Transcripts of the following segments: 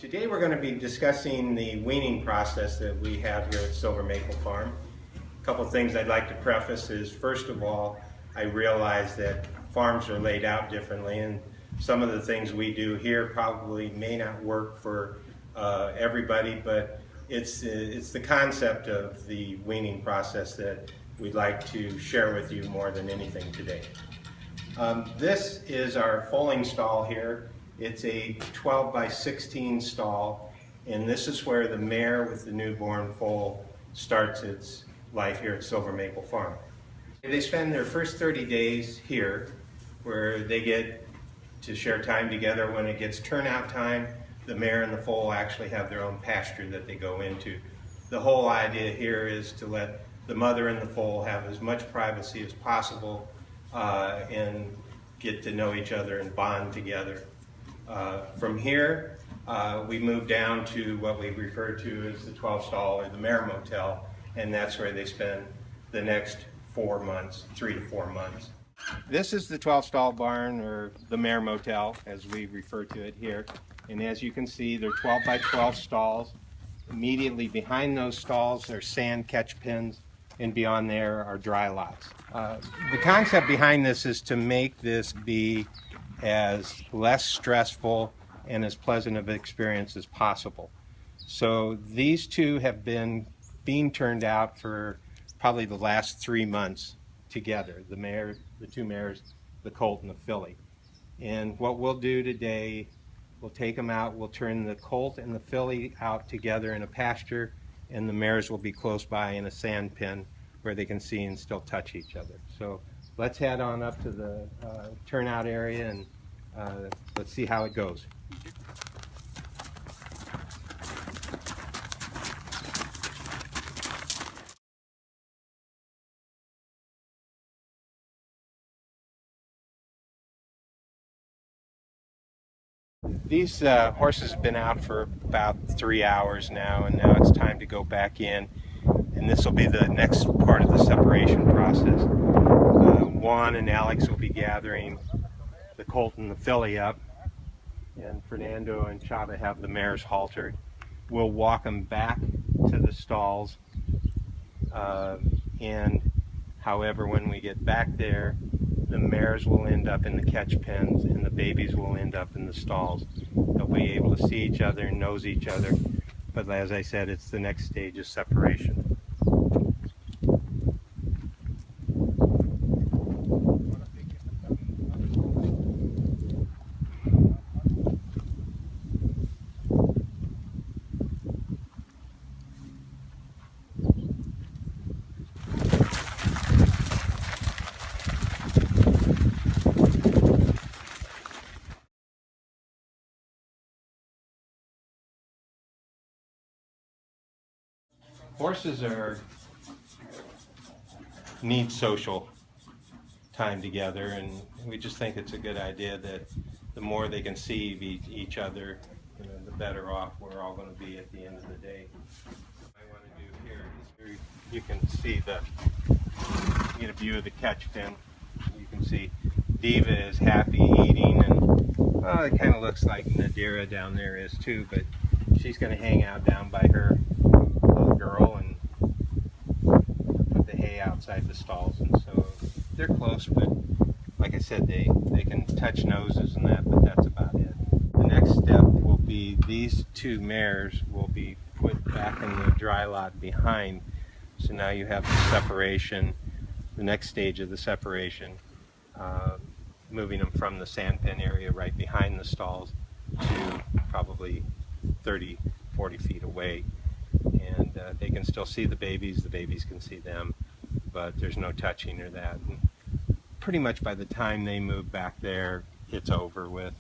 Today we're going to be discussing the weaning process that we have here at Silver Maple Farm. A couple things I'd like to preface is, first of all, I realize that farms are laid out differently, and some of the things we do here probably may not work for everybody, but it's the concept of the weaning process that we'd like to share with you more than anything today. This is our foaling stall here. It's a 12 by 16 stall, and this is where the mare with the newborn foal starts its life here at Silver Maple Farm. They spend their first 30 days here, where they get to share time together. When it gets turnout time, the mare and the foal actually have their own pasture that they go into. The whole idea here is to let the mother and the foal have as much privacy as possible and get to know each other and bond together. From here, we move down to what we refer to as the 12 stall or the mare motel, and that's where they spend the next 4 months, 3 to 4 months. This is the 12 stall barn, or the mare motel as we refer to it here. And as you can see, they're 12 by 12 stalls. Immediately behind those stalls are sand catch pens, and beyond there are dry lots. The concept behind this is to make this be as less stressful and as pleasant of an experience as possible. So these two have been being turned out for probably the last 3 months together, the two mares, the colt and the filly. And what we'll do today, we'll take them out, we'll turn the colt and the filly out together in a pasture, and the mares will be close by in a sand pen where they can see and still touch each other. So let's head on up to the turnout area and let's see how it goes. These horses have been out for about 3 hours now, and now it's time to go back in, and this will be the next part of the separation process. Juan and Alex will be gathering the colt and the filly up, and Fernando and Chava have the mares haltered. We'll walk them back to the stalls, and however, when we get back there, the mares will end up in the catch pens and the babies will end up in the stalls. They'll be able to see each other and nose each other, but as I said, it's the next stage of separation. Horses need social time together, and we just think it's a good idea that the more they can see each other, the better off we're all going to be at the end of the day. What I want to do here is you can see get a view of the catch pen. You can see Diva is happy eating, and well, it kind of looks like Nadira down there is too, but she's going to hang out down by her little girl and put the hay outside the stalls, and so they're close, but like I said, they can touch noses and that, but that's about it. The next step will be these two mares will be put back in the dry lot behind, so now you have the separation, the next stage of the separation, moving them from the sand pen area right behind the stalls to probably 30-40 feet away. And they can still see the babies can see them, but there's no touching or that. And pretty much by the time they move back there, it's over with.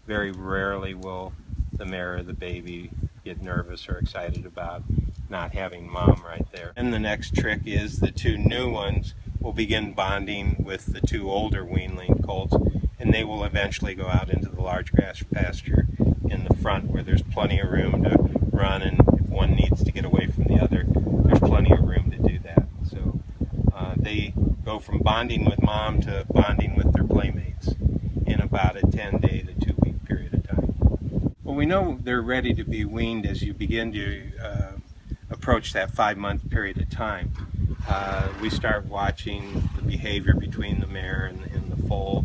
Very rarely will the mare or the baby get nervous or excited about not having mom right there. And the next trick is the two new ones will begin bonding with the two older weanling colts, and they will eventually go out into the large grass pasture in the front where there's plenty of room to run, and if one needs to get away from the other, there's plenty of room to do that. So they go from bonding with mom to bonding with their playmates in about a 10-day to 2-week period of time. Well, we know they're ready to be weaned as you begin to approach that 5-month period of time. We start watching the behavior between the mare and the foal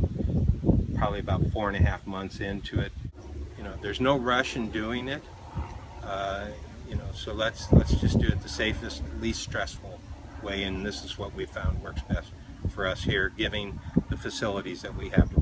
probably about 4.5 months into it. There's no rush in doing it. So let's just do it the safest, least stressful way, and this is what we found works best for us here, given the facilities that we have to